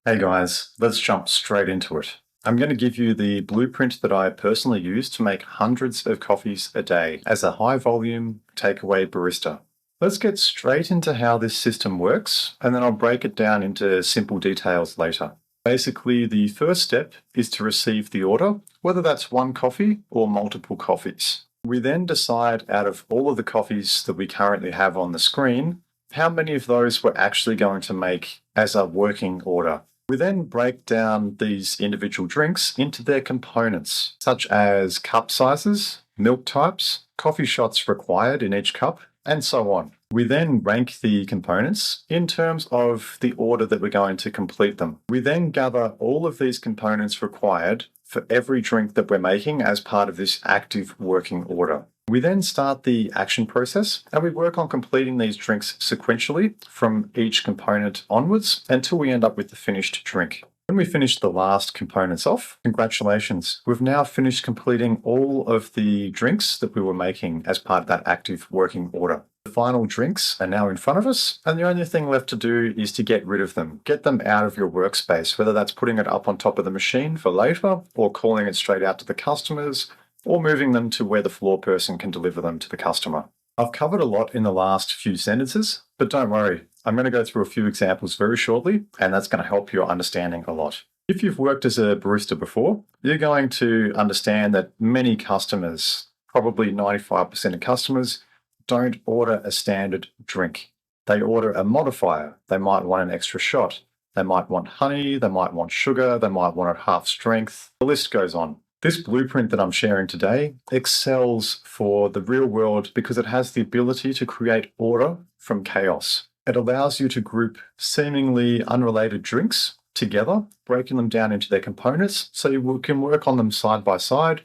Hey guys, let's jump straight into it. I'm going to give you the blueprint that I personally use to make hundreds of coffees a day as a high volume takeaway barista. Let's get straight into how this system works, and then I'll break it down into simple details later. Basically, the first step is to receive the order, whether that's one coffee or multiple coffees. We then decide out of all of the coffees that we currently have on the screen, how many of those we're actually going to make as a working order. We then break down these individual drinks into their components, such as cup sizes, milk types, coffee shots required in each cup, and so on. We then rank the components in terms of the order that we're going to complete them. We then gather all of these components required for every drink that we're making as part of this active working order. We then start the action process and we work on completing these drinks sequentially from each component onwards until we end up with the finished drink. When we finish the last components off, congratulations, we've now finished completing all of the drinks that we were making as part of that active working order. The final drinks are now in front of us, and the only thing left to do is to get rid of them. Get them out of your workspace, whether that's putting it up on top of the machine for later, or calling it straight out to the customers, or moving them to where the floor person can deliver them to the customer. I've covered a lot in the last few sentences, but don't worry, I'm going to go through a few examples very shortly, and that's going to help your understanding a lot. If you've worked as a barista before, you're going to understand that many customers, probably 95% of customers, don't order a standard drink. They order a modifier. They might want an extra shot. They might want honey, they might want sugar, they might want it half strength. The list goes on. This blueprint that I'm sharing today excels for the real world because it has the ability to create order from chaos. It allows you to group seemingly unrelated drinks together, breaking them down into their components so you can work on them side by side,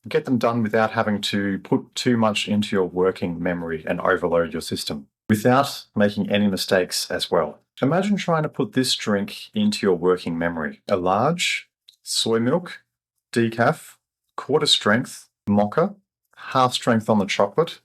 get them done without having to put too much into your working memory and overload your system, without making any mistakes as well. Imagine trying to put this drink into your working memory. A large soy milk, decaf, quarter strength, mocha, half strength on the chocolate,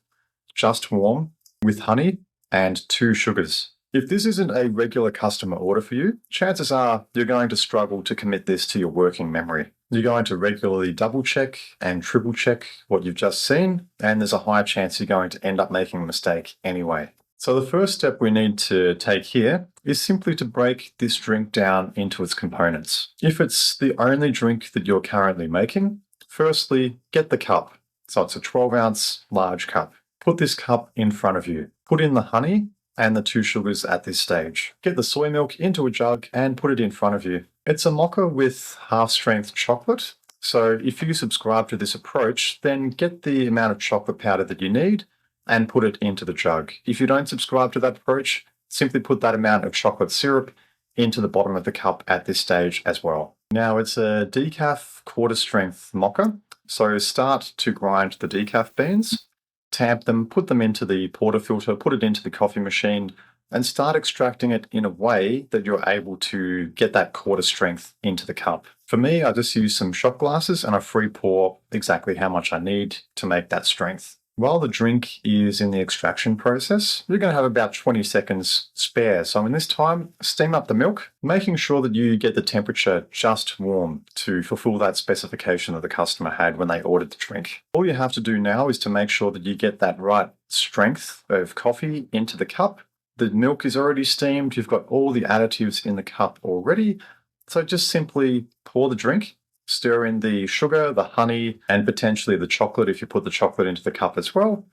just warm, with honey, and 2 sugars. If this isn't a regular customer order for you, chances are you're going to struggle to commit this to your working memory. You're going to regularly double check and triple check what you've just seen, and there's a high chance you're going to end up making a mistake anyway. So the first step we need to take here is simply to break this drink down into its components. If it's the only drink that you're currently making, firstly, get the cup. So it's a 12-ounce large cup. Put this cup in front of you. Put in the honey and the 2 sugars at this stage. Get the soy milk into a jug and put it in front of you. It's a mocha with half-strength chocolate. So if you subscribe to this approach, then get the amount of chocolate powder that you need and put it into the jug. If you don't subscribe to that approach, simply put that amount of chocolate syrup into the bottom of the cup at this stage as well. Now it's a decaf quarter strength mocha, so start to grind the decaf beans, tamp them, put them into the portafilter, put it into the coffee machine, and start extracting it in a way that you're able to get that quarter strength into the cup. For me, I just use some shot glasses and I free pour exactly how much I need to make that strength. While the drink is in the extraction process, you're going to have about 20 seconds spare. So in this time, steam up the milk, making sure that you get the temperature just warm to fulfill that specification that the customer had when they ordered the drink. All you have to do now is to make sure that you get that right strength of coffee into the cup. The milk is already steamed. You've got all the additives in the cup already. So just simply pour the drink. Stir in the sugar, the honey, and potentially the chocolate if you put the chocolate into the cup as well.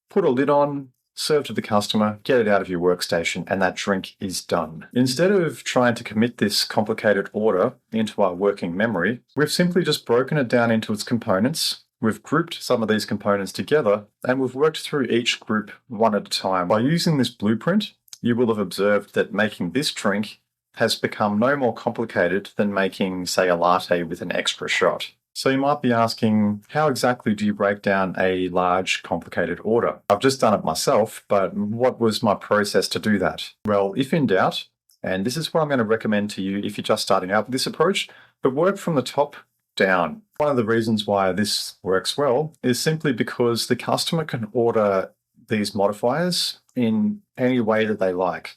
Put a lid on, serve to the customer, get it out of your workstation, and that drink is done. Instead of trying to commit this complicated order into our working memory, we've simply just broken it down into its components. We've grouped some of these components together, and we've worked through each group one at a time. By using this blueprint, you will have observed that making this drink has become no more complicated than making, say, a latte with an extra shot. So you might be asking, how exactly do you break down a large, complicated order? I've just done it myself, but what was my process to do that? Well, if in doubt, and this is what I'm going to recommend to you if you're just starting out with this approach, but work from the top down. One of the reasons why this works well is simply because the customer can order these modifiers in any way that they like.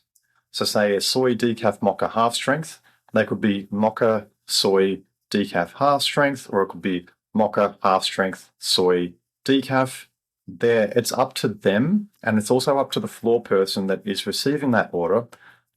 So say a soy decaf mocha half strength, They could be mocha, soy, decaf half strength, or it could be mocha, half strength, soy, decaf. It's up to them, and it's also up to the floor person that is receiving that order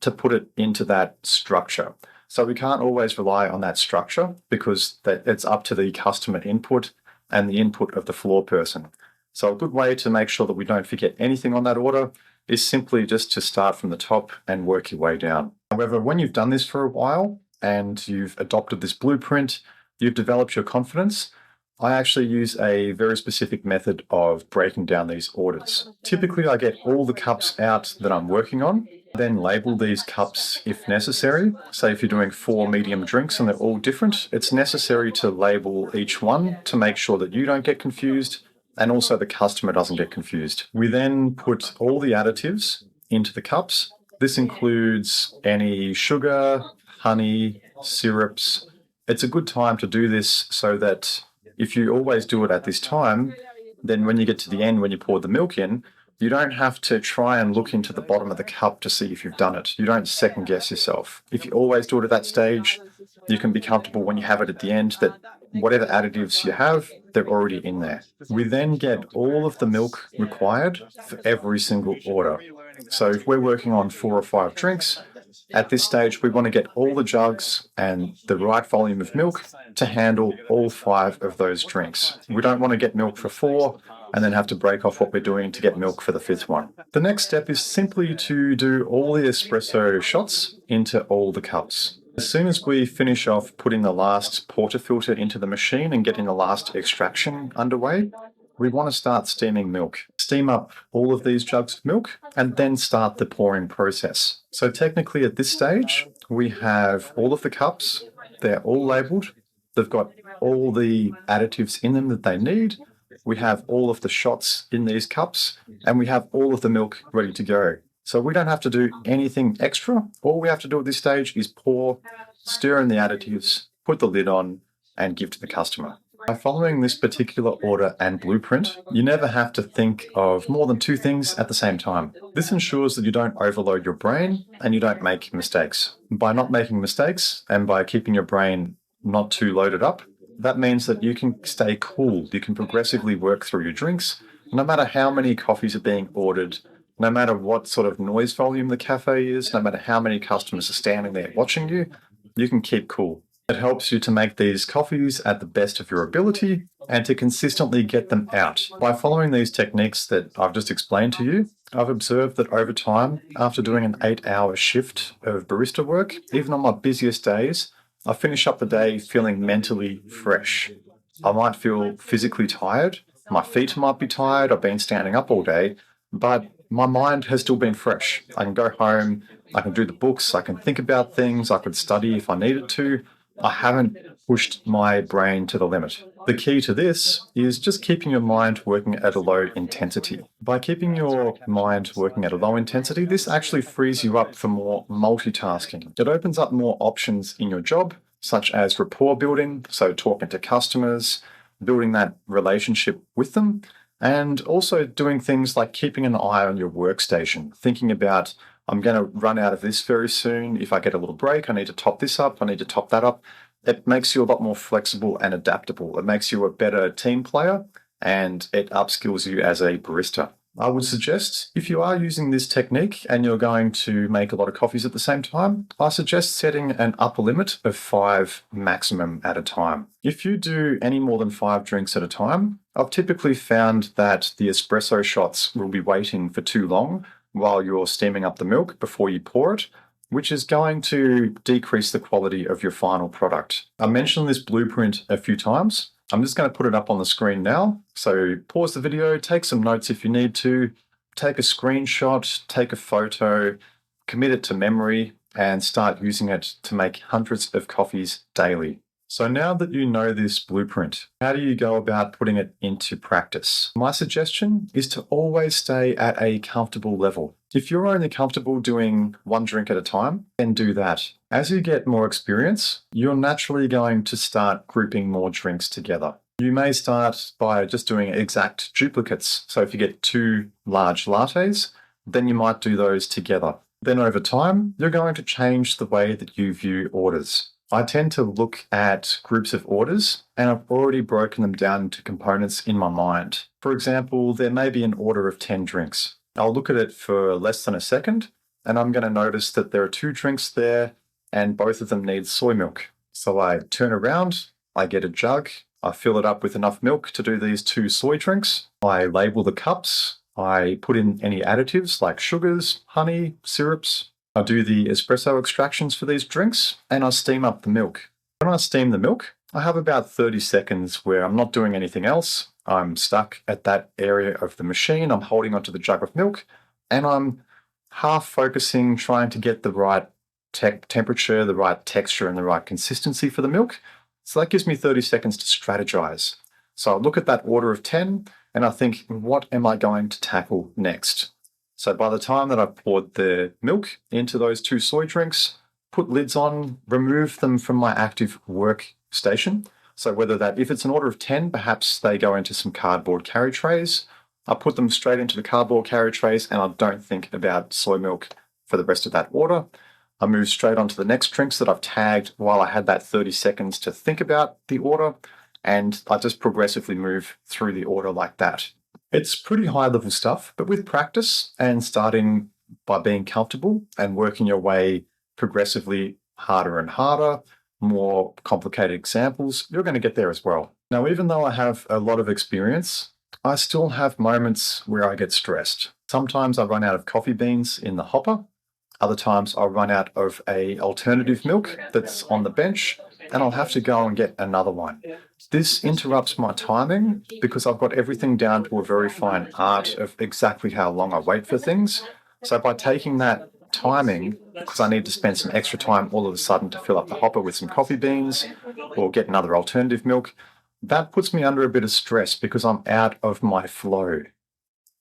to put it into that structure. So we can't always rely on that structure because it's up to the customer input and the input of the floor person. So a good way to make sure that we don't forget anything on that order is simply just to start from the top and work your way down. However, when you've done this for a while and you've adopted this blueprint, you've developed your confidence, I actually use a very specific method of breaking down these orders. Typically, I get all the cups out that I'm working on, then label these cups if necessary. Say if you're doing 4 medium drinks and they're all different, it's necessary to label each one to make sure that you don't get confused and also the customer doesn't get confused. We then put all the additives into the cups. This includes any sugar, honey, syrups. It's a good time to do this so that if you always do it at this time, then when you get to the end, when you pour the milk in, you don't have to try and look into the bottom of the cup to see if you've done it. You don't second guess yourself. If you always do it at that stage, you can be comfortable when you have it at the end that whatever additives you have, they're already in there. We then get all of the milk required for every single order. So if we're working on 4 or 5 drinks, at this stage, we want to get all the jugs and the right volume of milk to handle all 5 of those drinks. We don't want to get milk for 4 and then have to break off what we're doing to get milk for the 5th one. The next step is simply to do all the espresso shots into all the cups. As soon as we finish off putting the last portafilter into the machine and getting the last extraction underway, we want to start steaming milk. Steam up all of these jugs of milk and then start the pouring process. So technically at this stage, we have all of the cups, they're all labeled, they've got all the additives in them that they need, we have all of the shots in these cups, and we have all of the milk ready to go. So we don't have to do anything extra. All we have to do at this stage is pour, stir in the additives, put the lid on, and give to the customer. By following this particular order and blueprint, you never have to think of more than 2 things at the same time. This ensures that you don't overload your brain and you don't make mistakes. By not making mistakes and by keeping your brain not too loaded up, that means that you can stay cool. You can progressively work through your drinks, no matter how many coffees are being ordered, no matter what sort of noise volume the cafe is, no matter how many customers are standing there watching you, you can keep cool. It helps you to make these coffees at the best of your ability and to consistently get them out. By following these techniques that I've just explained to you, I've observed that over time, after doing an 8-hour shift of barista work, even on my busiest days, I finish up the day feeling mentally fresh. I might feel physically tired, my feet might be tired, I've been standing up all day, but my mind has still been fresh. I can go home, I can do the books, I can think about things, I could study if I needed to. I haven't pushed my brain to the limit. The key to this is just keeping your mind working at a low intensity. By keeping your mind working at a low intensity, this actually frees you up for more multitasking. It opens up more options in your job, such as rapport building, so talking to customers, building that relationship with them, and also doing things like keeping an eye on your workstation, thinking about, I'm going to run out of this very soon. If I get a little break, I need to top this up, I need to top that up. It makes you a lot more flexible and adaptable. It makes you a better team player and it upskills you as a barista. I would suggest if you are using this technique and you're going to make a lot of coffees at the same time, I suggest setting an upper limit of 5 maximum at a time. If you do any more than 5 drinks at a time, I've typically found that the espresso shots will be waiting for too long while you're steaming up the milk before you pour it, which is going to decrease the quality of your final product. I mentioned this blueprint a few times. I'm just going to put it up on the screen now. So pause the video, take some notes if you need to, take a screenshot, take a photo, commit it to memory, and start using it to make hundreds of coffees daily. So now that you know this blueprint, how do you go about putting it into practice? My suggestion is to always stay at a comfortable level. If you're only comfortable doing 1 drink at a time, then do that. As you get more experience, you're naturally going to start grouping more drinks together. You may start by just doing exact duplicates. So if you get 2 large lattes, then you might do those together. Then over time, you're going to change the way that you view orders. I tend to look at groups of orders, and I've already broken them down into components in my mind. For example, there may be an order of 10 drinks. I'll look at it for less than a second, and I'm going to notice that there are 2 drinks there, and both of them need soy milk. So I turn around, I get a jug, I fill it up with enough milk to do these 2 soy drinks. I label the cups. I put in any additives like sugars, honey, syrups. I do the espresso extractions for these drinks, and I steam up the milk. When I steam the milk, I have about 30 seconds where I'm not doing anything else. I'm stuck at that area of the machine. I'm holding onto the jug of milk, and I'm half focusing, trying to get the right temperature, the right texture, and the right consistency for the milk. So that gives me 30 seconds to strategize. So I look at that order of 10, and I think, what am I going to tackle next? So by the time that I've poured the milk into those 2 soy drinks, put lids on, remove them from my active workstation. So whether that, if it's an order of 10, perhaps they go into some cardboard carry trays. I put them straight into the cardboard carry trays, and I don't think about soy milk for the rest of that order. I move straight on to the next drinks that I've tagged while I had that 30 seconds to think about the order, and I just progressively move through the order like that. It's pretty high level stuff, but with practice and starting by being comfortable and working your way progressively harder and harder, more complicated examples, you're going to get there as well. Now, even though I have a lot of experience, I still have moments where I get stressed. Sometimes I run out of coffee beans in the hopper. Other times I'll run out of an alternative milk that's on the bench, and I'll have to go and get another one. This interrupts my timing because I've got everything down to a very fine art of exactly how long I wait for things. So by taking that timing, because I need to spend some extra time all of a sudden to fill up the hopper with some coffee beans or get another alternative milk, that puts me under a bit of stress because I'm out of my flow.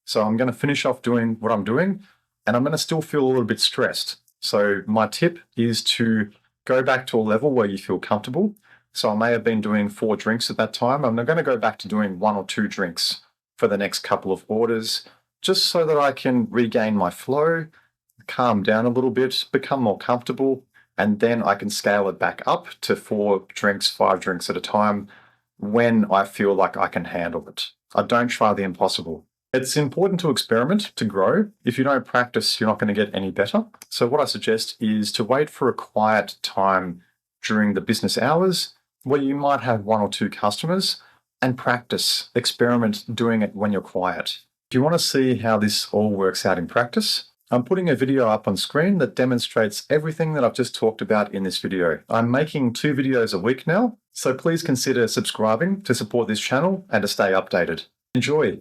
So I'm going to finish off doing what I'm doing, and I'm going to still feel a little bit stressed. So my tip is to go back to a level where you feel comfortable. So I may have been doing 4 drinks at that time. I'm going to go back to doing 1 or 2 drinks for the next couple of orders, just so that I can regain my flow, calm down a little bit, become more comfortable, and then I can scale it back up to 4 drinks, 5 drinks at a time when I feel like I can handle it. I don't try the impossible. It's important to experiment to grow. If you don't practice, you're not going to get any better. So what I suggest is to wait for a quiet time during the business hours where you might have 1 or 2 customers and practice, experiment doing it when you're quiet. Do you want to see how this all works out in practice? I'm putting a video up on screen that demonstrates everything that I've just talked about in this video. I'm making 2 videos a week now, so please consider subscribing to support this channel and to stay updated. Enjoy!